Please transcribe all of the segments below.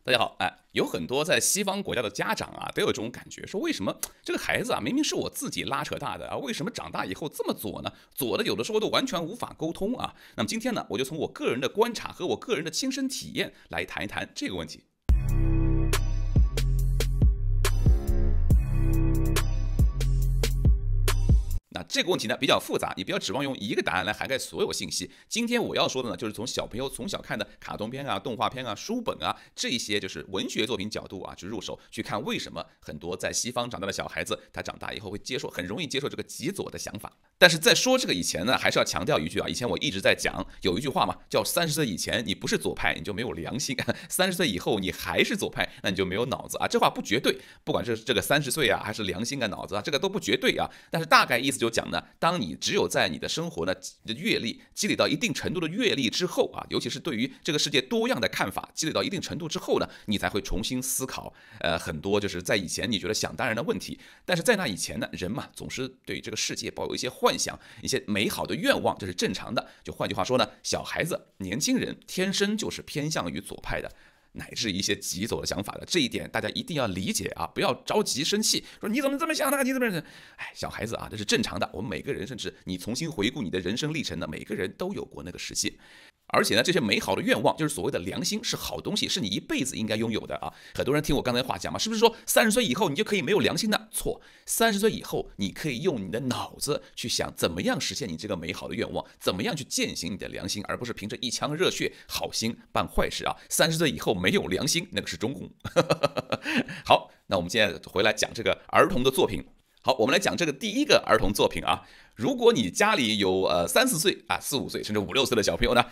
大家好，有很多在西方国家的家长啊，都有这种感觉，说为什么这个孩子啊，明明是我自己拉扯大的啊，为什么长大以后这么左呢？左的有的时候都完全无法沟通啊。那么今天呢，我就从我个人的观察和我个人的亲身体验来谈一谈这个问题。那这个问题呢比较复杂，你不要指望用一个答案来涵盖所有信息。今天我要说的呢，就是从小朋友从小看的卡通片啊、动画片啊、书本啊这些就是文学作品角度啊去入手，去看为什么很多在西方长大的小孩子，他长大以后会很容易接受这个极左的想法。但是在说这个以前呢，还是要强调一句啊，以前我一直在讲，有一句话嘛，叫30岁以前你不是左派，你就没有良心；30岁以后你还是左派，那你就没有脑子啊。这话不绝对，不管是这个30岁啊，还是良心啊、脑子啊，这个都不绝对啊。但是大概意思就讲呢，当你只有在你的生活呢阅历积累到一定程度的阅历之后啊，尤其是对于这个世界多样的看法积累到一定程度之后呢，你才会重新思考很多就是在以前你觉得想当然的问题。但是在那以前呢，人嘛总是对这个世界抱有一些幻想、一些美好的愿望，这是正常的。就换句话说呢，小孩子、年轻人天生就是偏向于左派的。乃至一些极左的想法的，这一点大家一定要理解啊！不要着急生气，说你怎么这么想的？你怎么？小孩子啊，这是正常的。我们每个人，甚至你重新回顾你的人生历程呢，每个人都有过那个时期。而且呢，这些美好的愿望，就是所谓的良心，是好东西，是你一辈子应该拥有的啊！很多人听我刚才话讲嘛，是不是说30岁以后你就可以没有良心呢？错，30岁以后你可以用你的脑子去想怎么样实现你这个美好的愿望，怎么样去践行你的良心，而不是凭着一腔热血好心办坏事啊！30岁以后没有良心，那个是中共。好，那我们现在回来讲这个儿童的作品。好，我们来讲这个第一个儿童作品啊。如果你家里有3、4岁啊、4、5岁甚至5、6岁的小朋友呢，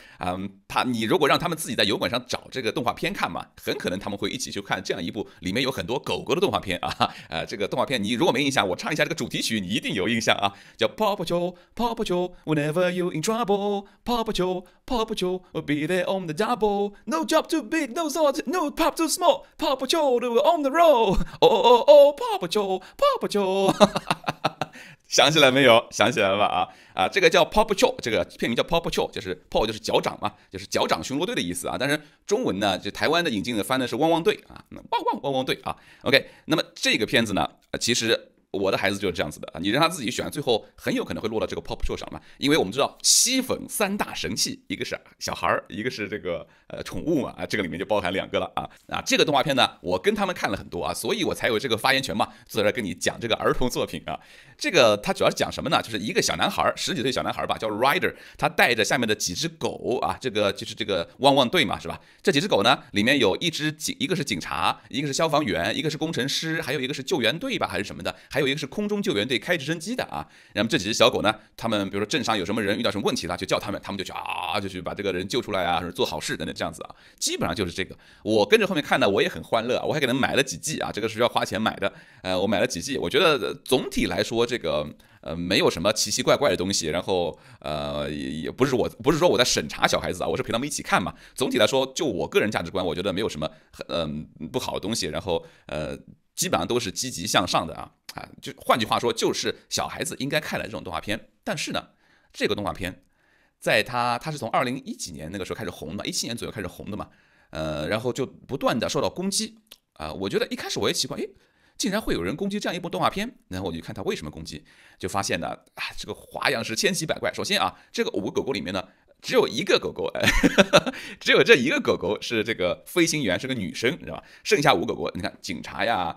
你如果让他们自己在油管上找这个动画片看嘛，很可能他们会一起去看这样一部里面有很多狗狗的动画片啊。这个动画片你如果没印象，我唱一下这个主题曲，你一定有印象啊，叫 Paw Patrol Paw Patrol Whenever you in trouble Paw Patrol Paw Patrol will be there on the double No job too big no sword no pop too small Paw Patrol on the road Oh oh oh Paw Patrol Paw Patrol 想起来没有？想起来了吧？这个叫 Paw Patrol， 这个片名叫 Paw Patrol， 就是 Paw 就是脚掌嘛，就是脚掌巡逻队的意思啊。但是中文呢，就台湾的引进的翻的是汪汪队啊，汪汪队啊。OK， 那么这个片子呢，其实我的孩子就是这样子的啊，你让他自己选，最后很有可能会落到这个 Paw Patrol 上嘛，因为我们知道吸粉3大神器，一个是小孩，一个是这个宠物嘛，这个里面就包含2个了啊。这个动画片呢，我跟他们看了很多啊，所以我才有这个发言权嘛，坐在这跟你讲这个儿童作品啊。这个它主要是讲什么呢？就是一个小男孩，10几岁小男孩吧，叫 Ryder， 他带着下面的几只狗啊，这个就是这个汪汪队嘛，是吧？这几只狗呢，里面有一个是警察，一个是消防员，一个是工程师，还有一个是救援队吧，还是什么的，还有一个是空中救援队开直升机的啊。那么这几只小狗呢，他们比如说镇上有什么人遇到什么问题了，就叫他们就去就去把这个人救出来啊，做好事等等这样子啊。基本上就是这个。我跟着后面看呢，我也很欢乐，我还给他们买了几季啊，这个是要花钱买的。我买了几季，我觉得总体来说这个没有什么奇奇怪怪的东西，然后也不是说我在审查小孩子啊，我是陪他们一起看嘛。总体来说，就我个人价值观，我觉得没有什么不好的东西，然后基本上都是积极向上的啊，就换句话说，就是小孩子应该看的这种动画片。但是呢，这个动画片在它是从2010几年那个时候开始红的，17年左右开始红的嘛，然后就不断的受到攻击啊。我觉得一开始我也奇怪，竟然会有人攻击这样一部动画片，然后我就看他为什么攻击，就发现呢，这个花样是千奇百怪。首先啊，这个5个狗狗里面呢，只有一个狗狗，只有这一个狗狗是这个飞行员，是个女生，知道吧？剩下5个狗狗，你看警察呀、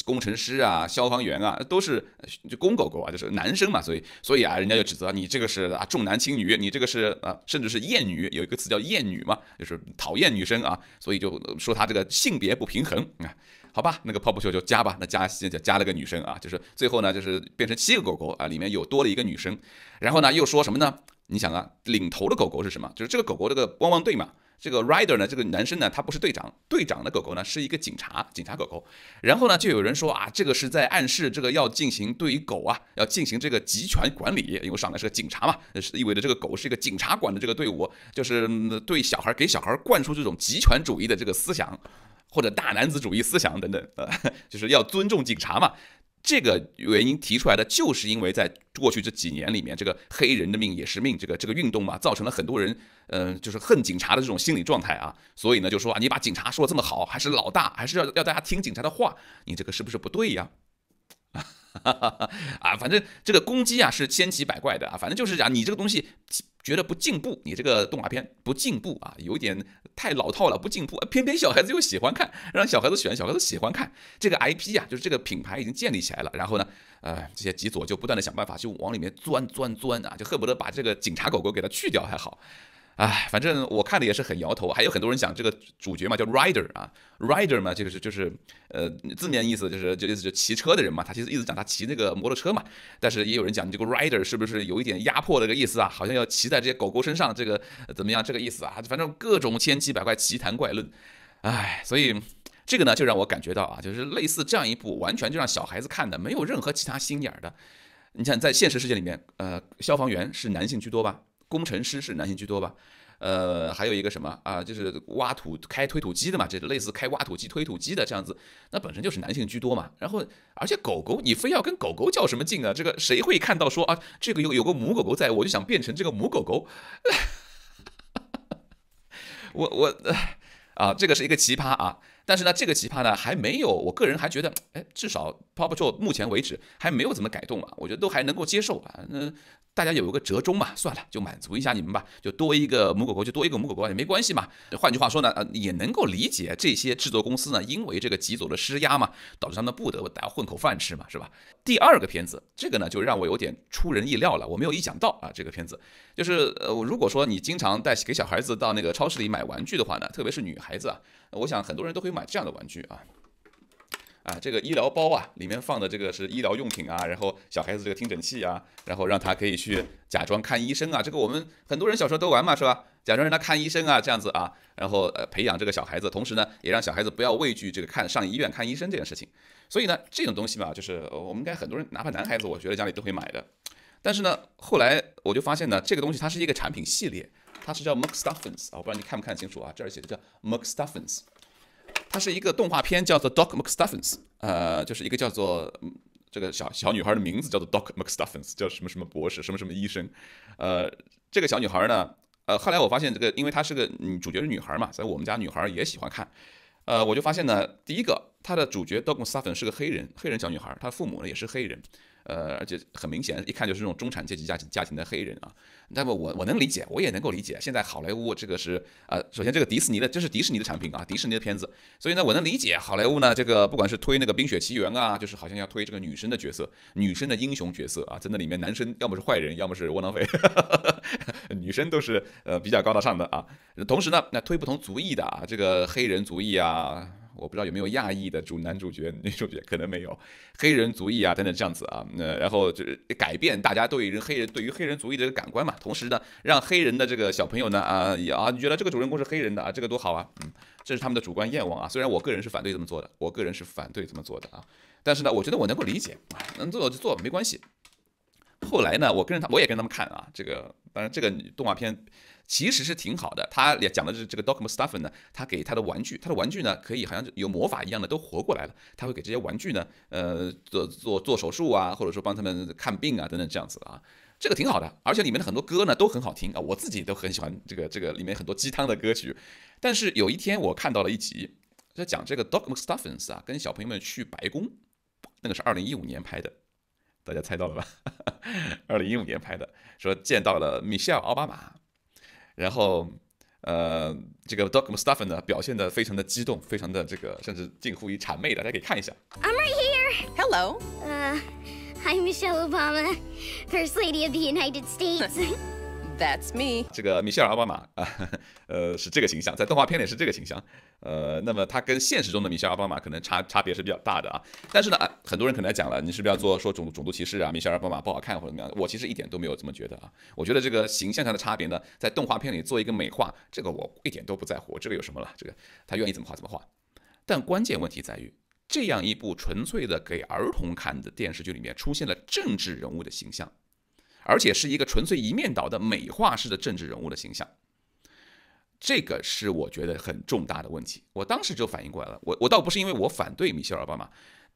工程师啊、消防员啊，都是就公狗狗啊，就是男生嘛，所以啊，人家就指责你这个是重男轻女，你这个是甚至是厌女，有一个词叫厌女嘛，就是讨厌女生啊，所以就说他这个性别不平衡啊。好吧，那个泡泡球就加吧，那加了个女生啊，就是最后呢，就是变成7个狗狗啊，里面有多了一个女生，然后呢又说什么呢？你想啊，领头的狗狗是什么？就是这个狗狗这个汪汪队嘛。这个 Ryder 呢，这个男生呢，他不是队长，队长的狗狗呢是一个警察狗狗。然后呢，就有人说这个是在暗示这个要进行对于狗要进行这个集权管理，因为上来是个警察嘛，是意味着这个狗是一个警察管的这个队伍，就是对给小孩灌输这种集权主义的这个思想。或者大男子主义思想等等，就是要尊重警察嘛。这个原因提出来的，就是因为在过去这几年里面，这个黑人的命也是命这个运动嘛，造成了很多人就是恨警察的这种心理状态啊。所以呢，就说啊，你把警察说的这么好，还是老大，还是要大家听警察的话，你这个是不是不对呀？啊，反正这个攻击啊是千奇百怪的啊，反正就是讲你这个东西觉得不进步，你这个动画片不进步啊，有点太老套了，不进步，偏偏小孩子又喜欢看，让小孩子选，小孩子喜欢看这个 IP 啊，就是这个品牌已经建立起来了，然后呢，这些极左就不断的想办法就往里面钻啊，就恨不得把这个警察狗狗给它去掉还好。哎，反正我看的也是很摇头。还有很多人讲这个主角嘛，叫 rider 啊，rider 嘛，这个就是字面意思就是骑车的人嘛，他其实一直讲他骑那个摩托车嘛。但是也有人讲这个 rider 是不是有一点压迫的个意思啊？好像要骑在这些狗狗身上，这个怎么样这个意思啊？反正各种千奇百怪、奇谈怪论。哎，所以这个呢，就让我感觉到啊，就是类似这样一部完全就让小孩子看的，没有任何其他心眼的。你看，在现实世界里面，消防员是男性居多吧？工程师是男性居多吧？还有一个什么啊，就是挖土开推土机的嘛，这类似开挖土机、推土机的这样子，那本身就是男性居多嘛。然后，而且狗狗，你非要跟狗狗较什么劲啊？这个谁会看到说啊，这个有个母狗狗在，我就想变成这个母狗狗？啊，这个是一个奇葩啊。但是呢，这个奇葩呢还没有，我个人还觉得，至少 Paw Patrol 目前为止还没有怎么改动啊，我觉得都还能够接受啊。那大家有一个折中嘛，算了，就满足一下你们吧，就多一个母狗狗就多一个母狗狗也没关系嘛。换句话说呢，也能够理解这些制作公司呢，因为这个极左的施压嘛，导致他们不得不大家混口饭吃嘛，是吧？第二个片子，这个呢就让我有点出人意料了，我没有意想到啊，这个片子就是如果说你经常给小孩子到那个超市里买玩具的话呢，特别是女孩子啊，我想很多人都会买这样的玩具啊。这个医疗包啊，里面放的这个是医疗用品啊，然后小孩子这个听诊器啊，然后让他可以去假装看医生啊，这个我们很多人小时候都玩嘛，是吧？假装让他看医生啊，这样子啊，然后培养这个小孩子，同时呢，也让小孩子不要畏惧这个上医院看医生这件事情。所以呢，这种东西嘛，就是我们应该很多人，哪怕男孩子，我觉得家里都会买的。但是呢，后来我就发现呢，这个东西它是一个产品系列，它是叫 McStuffins 啊，我不知道你看不看清楚啊，这儿写的叫 McStuffins。它是一个动画片，叫做 Doc McStuffins，就是一个叫做这个小女孩的名字叫做 Doc McStuffins，叫什么什么博士，什么什么医生。这个小女孩呢，后来我发现这个，因为她是个主角是女孩嘛，所以我们家女孩也喜欢看。我就发现呢，第一个，她的主角 Doc McStuffins 是个黑人小女孩，她父母呢也是黑人。而且很明显，一看就是这种中产阶级家庭的黑人啊。那么我能理解，我也能够理解。现在好莱坞这个是首先这个迪士尼的，这是迪士尼的产品啊，迪士尼的片子，所以呢，我能理解好莱坞呢这个不管是推那个《冰雪奇缘》啊，就是好像要推这个女生的角色，女生的英雄角色啊，在那里面男生要么是坏人，要么是窝囊废，女生都是比较高大上的啊。同时呢，那推不同族裔的啊，这个黑人族裔啊。我不知道有没有亚裔的男主角、女主角，可能没有，黑人族裔啊等等这样子啊，然后就是改变大家对于黑人族裔的这个感官嘛，同时呢，让黑人的这个小朋友呢你觉得这个主人公是黑人的啊，这个多好啊，这是他们的主观愿望啊。虽然我个人是反对这么做的，啊，但是呢，我觉得我能够理解，能做就做没关系。后来呢，我也跟他们看啊，这个当然这个动画片其实是挺好的。他也讲的是这个 Doc McStuffins 呢，他给他的玩具呢可以好像有魔法一样的都活过来了。他会给这些玩具呢，做手术啊，或者说帮他们看病啊等等这样子啊，这个挺好的。而且里面的很多歌呢都很好听啊，我自己都很喜欢这个里面很多鸡汤的歌曲。但是有一天我看到了一集，在讲这个 Doc McStuffins 啊跟小朋友们去白宫，那个是2015年拍的。大家猜到了吧？2015年拍的，说见到了米歇尔·奥巴马，然后这个 Doc McStuffins 呢表现得非常的激动，非常的这个甚至近乎于谄媚的，大家可以看一下。I'm right here. Hello. I'm Michelle Obama, First Lady of the United States. That's me. 这个米歇尔·奥巴马是这个形象，在动画片里是这个形象。那么他跟现实中的米歇尔·奥巴马可能差别是比较大的啊。但是呢，很多人可能讲了，你是不是要说种族歧视啊？米歇尔·奥巴马不好看或者怎么样？我其实一点都没有这么觉得啊。我觉得这个形象上的差别呢，在动画片里做一个美化，这个我一点都不在乎。这个有什么了？这个他愿意怎么画怎么画。但关键问题在于，这样一部纯粹的给儿童看的电视剧里面出现了政治人物的形象。而且是一个纯粹一面倒的美化式的政治人物的形象，这个是我觉得很重大的问题。我当时就反应过来了，我倒不是因为我反对米歇尔·奥巴马，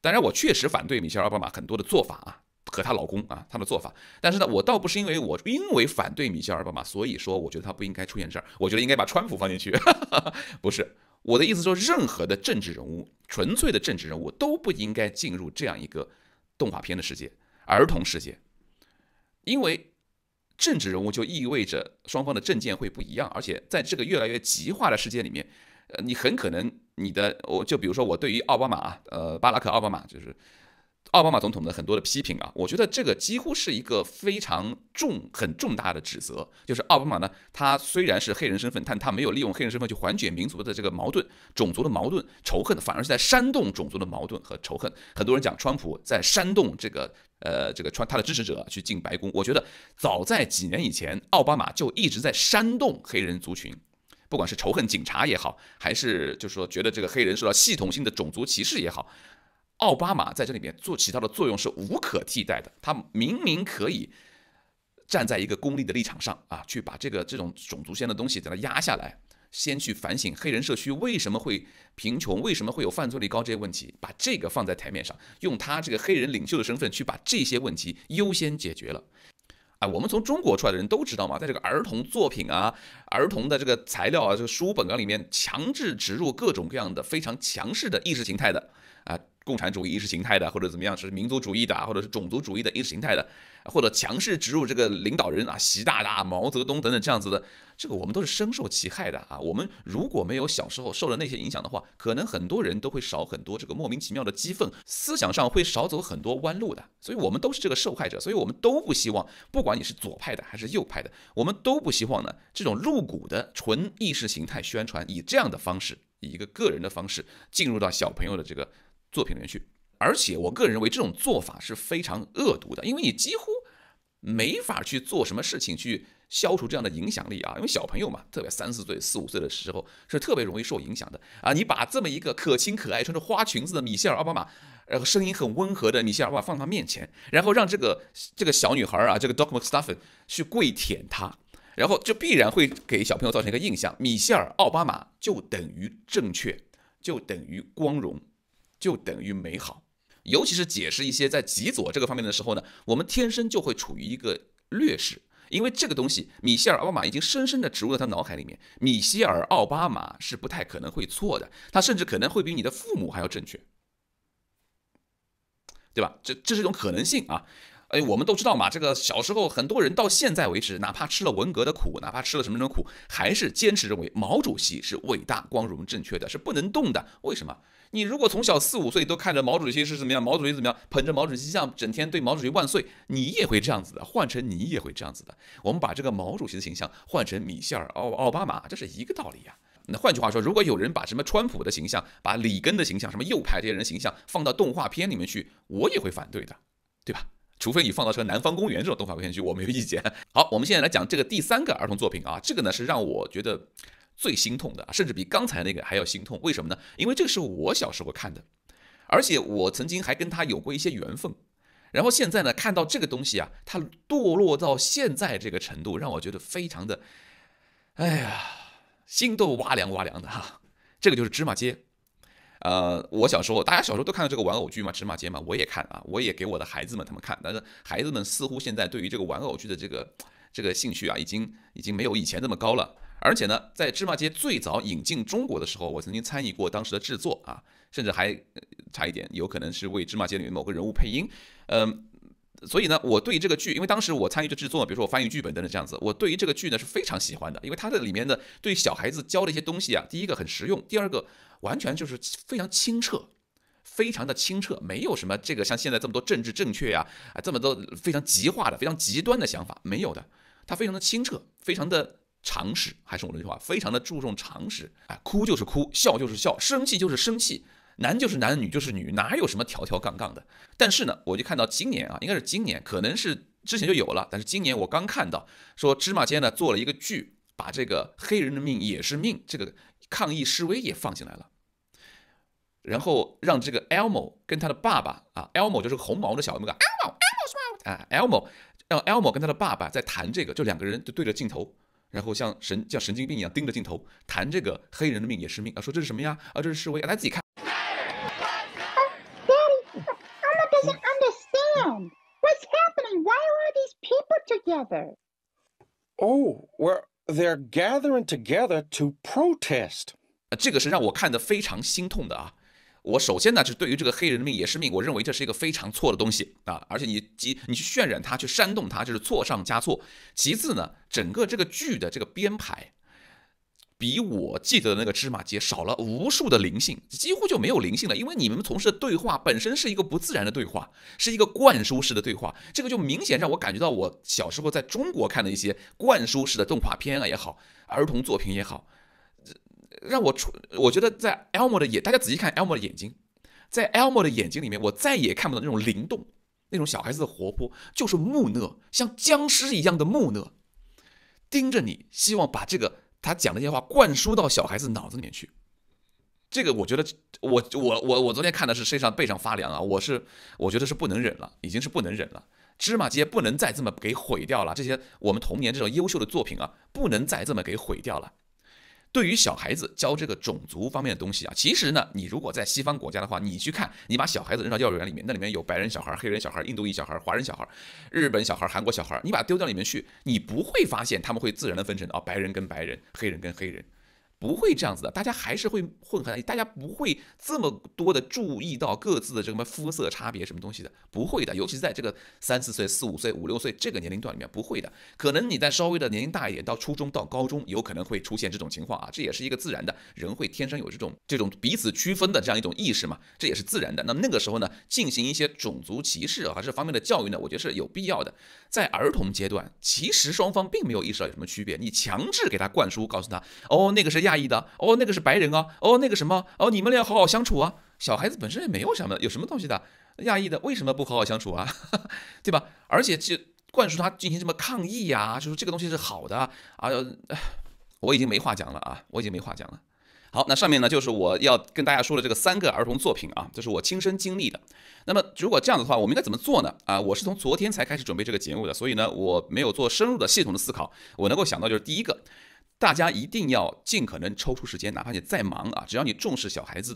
当然，我确实反对米歇尔·奥巴马很多的做法啊，和她老公啊他的做法。但是呢，我倒不是因为反对米歇尔·奥巴马，所以说我觉得他不应该出现这儿，我觉得应该把川普放进去。不是，我的意思说，任何的政治人物，纯粹的政治人物都不应该进入这样一个动画片的世界、儿童世界，因为政治人物就意味着双方的政见会不一样，而且在这个越来越极化的世界里面，你很可能就比如说我对于奥巴马巴拉克奥巴马就是奥巴马总统的很多的批评啊，我觉得这个几乎是一个非常很重大的指责。就是奥巴马呢，他虽然是黑人身份，但他没有利用黑人身份去缓解民族的这个矛盾、种族的矛盾、仇恨，反而是在煽动种族的矛盾和仇恨。很多人讲川普在煽动他的支持者去进白宫，我觉得早在几年以前，奥巴马就一直在煽动黑人族群。不管是仇恨警察也好，还是就是说觉得这个黑人受到系统性的种族歧视也好，奥巴马在这里面起到的作用是无可替代的。他明明可以站在一个公立的立场上啊，去把这种种族间的东西给它压下来，先去反省黑人社区为什么会贫穷，为什么会有犯罪率高这些问题，把这个放在台面上，用他这个黑人领袖的身份去把这些问题优先解决了。我们从中国出来的人都知道嘛，在这个儿童作品啊、儿童的这个材料啊、这个书本啊里面，强制植入各种各样的非常强势的意识形态的共产主义意识形态的，或者怎么样是民族主义的，或者是种族主义的意识形态的，或者强势植入这个领导人啊，习大大、毛泽东等等这样子的，这个我们都是深受其害的啊。我们如果没有小时候受了那些影响的话，可能很多人都会少很多这个莫名其妙的激愤，思想上会少走很多弯路的。所以我们都是这个受害者，所以我们都不希望，不管你是左派的还是右派的，我们都不希望呢这种露骨的纯意识形态宣传以这样的方式，以一个个人的方式进入到小朋友的这个作品里面去。而且我个人认为这种做法是非常恶毒的，因为你几乎没法去做什么事情去消除这样的影响力啊。因为小朋友嘛，特别3、4岁、4、5岁的时候是特别容易受影响的啊。你把这么一个可亲可爱、穿着花裙子的米歇尔·奥巴马，声音很温和的米歇尔·奥巴马放他面前，然后让这个小女孩啊，这个 Doc McStuffin 去跪舔他，然后就必然会给小朋友造成一个印象：米歇尔·奥巴马就等于正确，就等于光荣，就等于美好。尤其是解释一些在极左这个方面的时候呢，我们天生就会处于一个劣势，因为这个东西米歇尔·奥巴马已经深深的植入了他脑海里面。米歇尔·奥巴马是不太可能会错的，他甚至可能会比你的父母还要正确，对吧？这是一种可能性啊。我们都知道嘛，这个小时候很多人到现在为止，哪怕吃了文革的苦，哪怕吃了什么苦，还是坚持认为毛主席是伟大、光荣、正确的，是不能动的。为什么？你如果从小4、5岁都看着毛主席是怎么样，毛主席怎么样，捧着毛主席像，整天对毛主席万岁，你也会这样子的，换成你也会这样子的。我们把这个毛主席的形象换成米歇尔·奥巴马，这是一个道理呀。那换句话说，如果有人把什么川普的形象、把里根的形象、什么右派这些人的形象放到动画片里面去，我也会反对的，对吧？除非你放到这个南方公园这种动画片去，我没有意见。好，我们现在来讲这个第3个儿童作品啊，这个呢是让我觉得最心痛的，甚至比刚才那个还要心痛。为什么呢？因为这个是我小时候看的，而且我曾经还跟他有过一些缘分。然后现在呢，看到这个东西啊，它堕落到现在这个程度，让我觉得非常的，心都哇凉哇凉的哈。这个就是芝麻街。我小时候，大家小时候都看到这个玩偶剧嘛，芝麻街嘛，我也看啊，我也给我的孩子们他们看。但是孩子们似乎现在对于这个玩偶剧的这个兴趣啊，已经没有以前那么高了。而且呢，在芝麻街最早引进中国的时候，我曾经参与过当时的制作啊，甚至还差一点有可能是为芝麻街里面某个人物配音。所以呢，我对这个剧，因为当时我参与的制作，比如说我翻译剧本等等这样子，我对于这个剧呢是非常喜欢的，因为它的里面的对小孩子教的一些东西啊，第一个很实用，第二个完全就是非常清澈，非常的清澈，没有什么这个像现在这么多政治正确呀，这么多非常极化的、非常极端的想法，没有的，它非常的清澈，非常的常识，还是我那句话，非常的注重常识。哭就是哭，笑就是笑，生气就是生气。男就是男，女就是女，哪有什么条条杠杠的？但是呢，我就看到今年啊，应该是今年，可能是之前就有了，但是今年我刚看到说芝麻街呢做了一个剧，把这个黑人的命也是命这个抗议示威也放进来了，然后让这个 Elmo 跟他的爸爸啊 ，Elmo 就是个红毛的小那个 Elmo， 让 Elmo 跟他的爸爸在谈这个，就2个人就对着镜头。然后像神经病一样盯着镜头谈这个黑人的命也是命啊，说这是什么呀？这是示威，大家自己看。these people together? Oh, well, they're gathering together to protest. 这个是让我看得非常心痛的啊。我首先呢，是对于这个黑人的命也是命，我认为这是一个非常错的东西啊，而且你去渲染它，去煽动它，这是错上加错。其次呢，整个这个剧的这个编排，比我记得的那个芝麻街少了无数的灵性，几乎就没有灵性了。因为你们从事的对话本身是一个不自然的对话，是一个灌输式的对话，这个就明显让我感觉到我小时候在中国看的一些灌输式的动画片啊也好，儿童作品也好。让我觉得在 Elmo 的大家仔细看 Elmo 的眼睛，在 Elmo 的眼睛里面，我再也看不到那种灵动，那种小孩子的活泼，就是木讷，像僵尸一样的木讷，盯着你，希望把这个他讲的这些话灌输到小孩子脑子里面去。这个我觉得，我昨天看的是身上背上发凉啊！我觉得是不能忍了，已经是不能忍了。芝麻街不能再这么给毁掉了，这些我们童年这种优秀的作品啊，不能再这么给毁掉了。对于小孩子教这个种族方面的东西啊，其实呢，你如果在西方国家的话，你去看，你把小孩子扔到幼儿园里面，那里面有白人小孩、黑人小孩、印度裔小孩、华人小孩、日本小孩、韩国小孩，你把它丢到里面去，你不会发现他们会自然的分成白人跟白人、黑人跟黑人。不会这样子的，大家还是会混合，大家不会这么多的注意到各自的这个肤色差别什么东西的，不会的，尤其是在这个3、4岁、4、5岁、5、6岁这个年龄段里面不会的。可能你在稍微的年龄大一点，到初中到高中，有可能会出现这种情况啊，这也是一个自然的，人会天生有这种彼此区分的这样一种意识嘛，这也是自然的。那个时候呢，进行一些种族歧视啊这方面的教育呢，我觉得是有必要的。在儿童阶段，其实双方并没有意识到有什么区别，你强制给他灌输，告诉他那个是亚裔的，那个是白人啊，那个什么你们俩好好相处啊。小孩子本身也没有什么东西的，亚裔的为什么不好好相处啊？对吧？而且灌输他进行什么抗议啊，就是这个东西是好的啊，我已经没话讲了啊，我已经没话讲了。好，那上面呢就是我要跟大家说的这个3个儿童作品啊，这是我亲身经历的。那么如果这样的话，我们应该怎么做呢？我是从昨天才开始准备这个节目的，所以呢我没有做深入的系统的思考。我能够想到就是第一个，大家一定要尽可能抽出时间，哪怕你再忙啊，只要你重视小孩子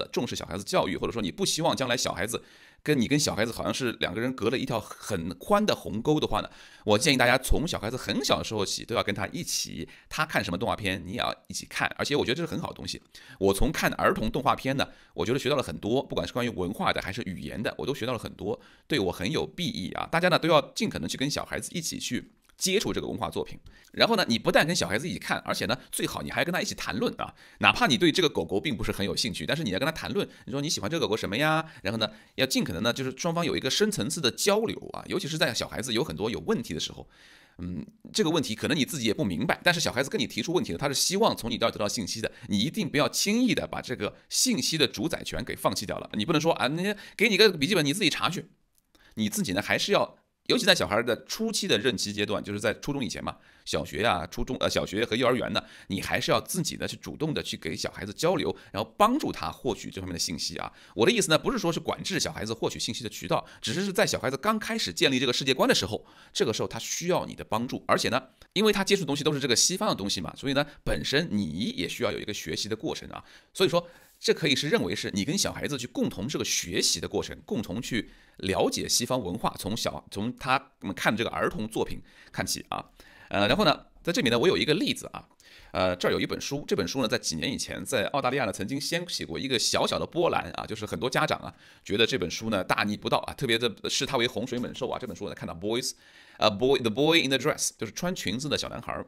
教育，或者说你不希望将来小孩子跟小孩子好像是2个人隔了一条很宽的鸿沟的话呢，我建议大家从小孩子很小的时候起都要跟他一起，他看什么动画片你也要一起看，而且我觉得这是很好的东西。我从看儿童动画片呢，我觉得学到了很多，不管是关于文化的还是语言的，我都学到了很多，对我很有裨益啊。大家呢都要尽可能去跟小孩子一起去接触这个文化作品，然后呢，你不但跟小孩子一起看，而且呢，最好你还跟他一起谈论啊。哪怕你对这个狗狗并不是很有兴趣，但是你要跟他谈论，你说你喜欢这个狗狗什么呀？然后呢，要尽可能呢，就是双方有一个深层次的交流啊。尤其是在小孩子有很多有问题的时候，这个问题可能你自己也不明白，但是小孩子跟你提出问题了，他是希望从你这儿得到信息的，你一定不要轻易的把这个信息的主宰权给放弃掉了。你不能说那给你个笔记本，你自己查去，你自己呢还是要。尤其在小孩的初期的任期阶段，就是在初中以前嘛，小学啊、小学和幼儿园呢，你还是要自己的去主动的去给小孩子交流，然后帮助他获取这方面的信息啊。我的意思呢，不是说是管制小孩子获取信息的渠道，只是在小孩子刚开始建立这个世界观的时候，这个时候他需要你的帮助，而且呢，因为他接触的东西都是这个西方的东西嘛，所以呢，本身你也需要有一个学习的过程啊。所以说，这可以是认为是你跟小孩子去共同这个学习的过程，共同去了解西方文化，从他们看这个儿童作品看起啊。然后呢，在这里呢，我有一个例子啊。这儿有一本书，这本书呢，在几年以前，在澳大利亚呢，曾经掀起过一个小小的波澜啊，就是很多家长啊，觉得这本书呢大逆不道啊，特别的视它为洪水猛兽啊。这本书呢，看到 The Boy in the Dress， 就是穿裙子的小男孩。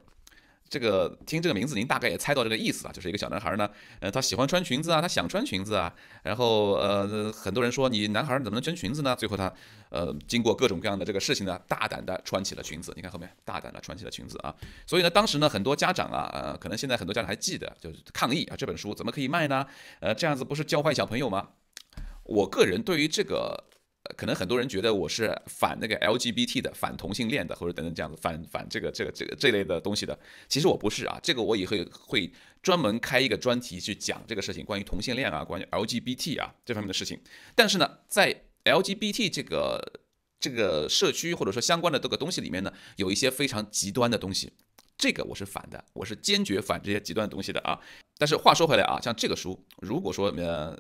这个听这个名字，您大概也猜到这个意思啊，就是一个小男孩呢，他喜欢穿裙子啊，他想穿裙子啊，然后很多人说你男孩怎么能穿裙子呢？最后他经过各种各样的这个事情呢，大胆的穿起了裙子。你看后面大胆的穿起了裙子啊，所以呢，当时呢很多家长啊，可能现在很多家长还记得，就是抗议啊，这本书怎么可以卖呢？这样子不是教坏小朋友吗？我个人对于这个。可能很多人觉得我是反那个 LGBT 的，反同性恋的，或者等等这样子，反这类的东西的。其实我不是啊，这个我以后会专门开一个专题去讲这个事情，关于同性恋啊，关于 LGBT 啊这方面的事情。但是呢，在 LGBT 这个社区或者说相关的这个东西里面呢，有一些非常极端的东西。这个我是反的，我是坚决反这些极端的东西的啊。但是话说回来啊，像这个书，如果说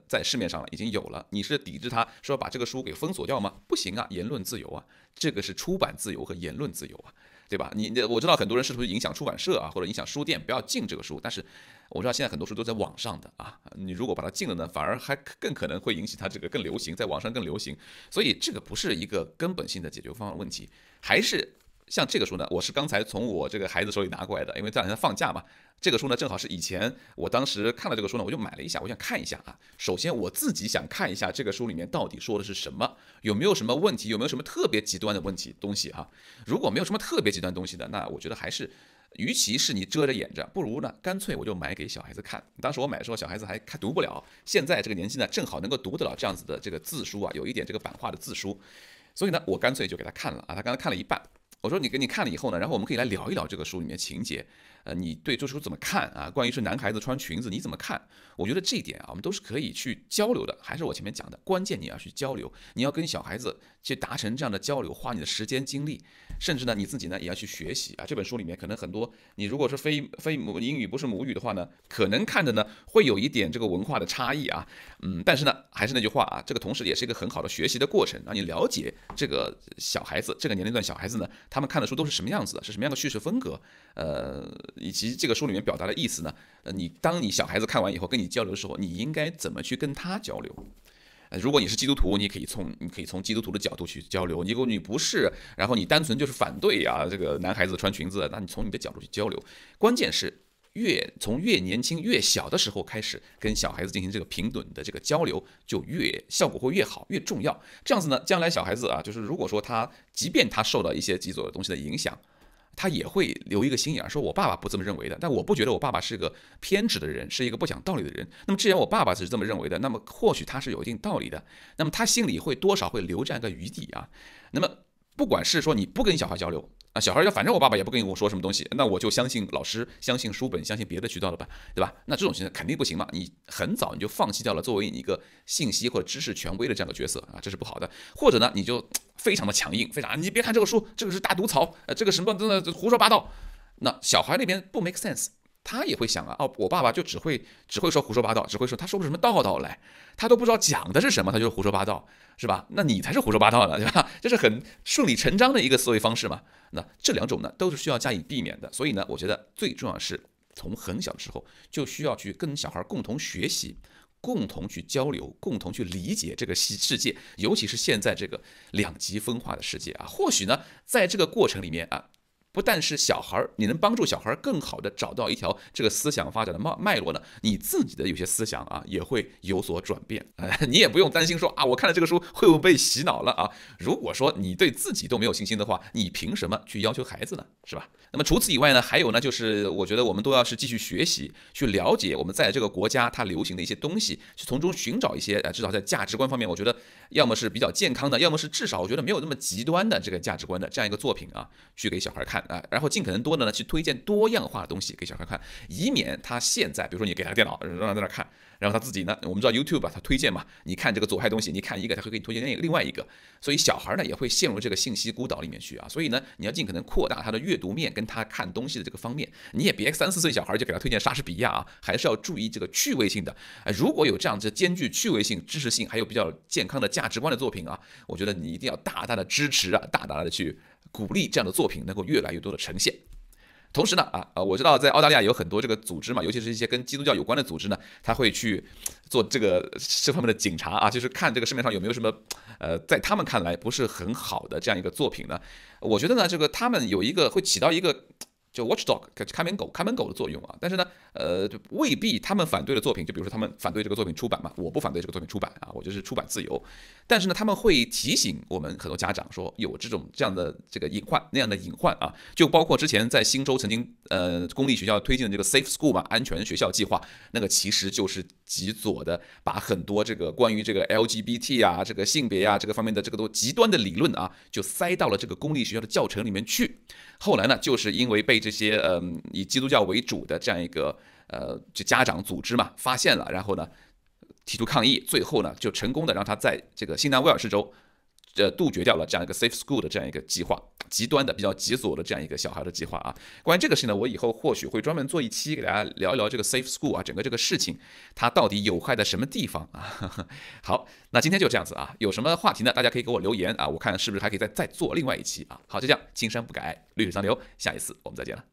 在市面上已经有了，你是抵制它，说把这个书给封锁掉吗？不行啊，言论自由啊，这个是出版自由和言论自由啊，对吧？我知道很多人试图影响出版社啊，或者影响书店不要禁这个书，但是我知道现在很多书都在网上的啊，你如果把它禁了呢，反而还更可能会引起它这个更流行，在网上更流行，所以这个不是一个根本性的解决方案问题，还是。像这个书呢，我是刚才从我这个孩子手里拿过来的，因为这两天放假嘛。这个书呢，正好是以前我当时看了这个书呢，我就买了一下，我想看一下啊。首先我自己想看一下这个书里面到底说的是什么，有没有什么问题，有没有什么特别极端的东西哈。如果没有什么特别极端的东西的，那我觉得还是，与其是你遮着掩着，不如呢，干脆我就买给小孩子看。当时我买的时候，小孩子还读不了，现在这个年纪呢，正好能够读得了这样子的这个字书啊，有一点这个版画的字书，所以呢，我干脆就给他看了啊。他刚才看了一半。我说你看了以后呢，然后我们可以来聊一聊这个书里面情节，你对这书怎么看啊？关于是男孩子穿裙子你怎么看？我觉得这一点啊，我们都是可以去交流的。还是我前面讲的，关键你要去交流，你要跟小孩子去达成这样的交流，花你的时间精力，甚至呢你自己呢也要去学习啊。这本书里面可能很多，你如果是非英语不是母语的话呢，可能看的呢会有一点这个文化的差异啊，但是呢还是那句话啊，这个同时也是一个很好的学习的过程，让你了解这个小孩子这个年龄段小孩子呢。他们看的书都是什么样子的，是什么样的叙事风格，以及这个书里面表达的意思呢？当你小孩子看完以后跟你交流的时候，你应该怎么去跟他交流？如果你是基督徒，你可以从基督徒的角度去交流；如果你不是，然后你单纯就是反对啊，这个男孩子穿裙子，那你从你的角度去交流。关键是从越年轻越小的时候开始跟小孩子进行这个平等的这个交流，就效果会越好，越重要。这样子呢，将来小孩子啊，就是如果说即便他受到一些极左的东西的影响，他也会留一个心眼，说我爸爸不这么认为的，但我不觉得我爸爸是个偏执的人，是一个不讲道理的人。那么既然我爸爸是这么认为的，那么或许他是有一定道理的，那么他心里会多少会留这样一个余地啊。那么不管是说你不跟小孩交流啊，小孩反正我爸爸也不跟我说什么东西，那我就相信老师，相信书本，相信别的渠道了吧，对吧？那这种情况肯定不行嘛，你很早你就放弃掉了作为你一个信息或者知识权威的这样的角色啊，这是不好的。或者呢，你就非常的强硬，非常你别看这个书，这个是大毒草，这个什么真的胡说八道。那小孩那边不 make sense。他也会想啊，我爸爸就只会说胡说八道，只会说他说不出什么道来，他都不知道讲的是什么，他就是胡说八道，是吧？那你才是胡说八道的，对吧？这是很顺理成章的一个思维方式嘛。那这两种呢，都是需要加以避免的。所以呢，我觉得最重要的是从很小的时候就需要去跟小孩共同学习，共同去交流，共同去理解这个世界，尤其是现在这个两极分化的世界啊。或许呢，在这个过程里面啊。不但是小孩，你能帮助小孩更好的找到一条这个思想发展的脉络呢，你自己的有些思想啊也会有所转变。你也不用担心说啊，我看了这个书会不会被洗脑了啊？如果说你对自己都没有信心的话，你凭什么去要求孩子呢？是吧？那么除此以外呢，还有呢，就是我觉得我们都要是继续学习，去了解我们在这个国家它流行的一些东西，去从中寻找一些至少在价值观方面，我觉得要么是比较健康的，要么是至少我觉得没有那么极端的这个价值观的这样一个作品啊，去给小孩看。然后尽可能多的呢去推荐多样化的东西给小孩看，以免他现在比如说你给他个电脑让他在那看，然后他自己呢，我们知道 YouTube 他推荐嘛，你看这个左派东西，你看一个他会给你推荐另外一个，所以小孩呢也会陷入这个信息孤岛里面去啊。所以呢，你要尽可能扩大他的阅读面，跟他看东西的这个方面，你也别3、4岁小孩就给他推荐莎士比亚啊，还是要注意这个趣味性的。如果有这样子兼具趣味性、知识性，还有比较健康的价值观的作品啊，我觉得你一定要大大的支持啊，大大的去鼓励这样的作品能够越来越多的呈现。同时呢，我知道在澳大利亚有很多这个组织嘛，尤其是一些跟基督教有关的组织呢，他会去做这方面的警察啊，就是看这个市面上有没有什么在他们看来不是很好的这样一个作品呢。我觉得呢，这个他们有一个会起到一个就 watchdog 看门狗的作用啊，但是呢，未必他们反对的作品，就比如说他们反对这个作品出版嘛，我不反对这个作品出版啊，我就是出版自由。但是呢，他们会提醒我们很多家长说有这样的这个隐患那样的隐患啊，就包括之前在新州曾经公立学校推进的这个 Safe School 嘛，安全学校计划，那个其实就是极左的，把很多这个关于这个 LGBT 啊、这个性别啊这个方面的这个都极端的理论啊，就塞到了这个公立学校的教程里面去。后来呢，就是因为被这些以基督教为主的这样一个就家长组织嘛发现了，然后呢提出抗议，最后呢就成功的让他在这个新南威尔士州杜绝掉了这样一个 Safe School 的这样一个计划。极端的、比较极左的这样一个小孩的计划啊。关于这个事呢，我以后或许会专门做一期给大家聊一聊这个 Safe School 啊，整个这个事情它到底有害在什么地方啊？好，那今天就这样子啊，有什么话题呢？大家可以给我留言啊，我看是不是还可以再做另外一期啊。好，就这样，青山不改，绿水长流，下一次我们再见了。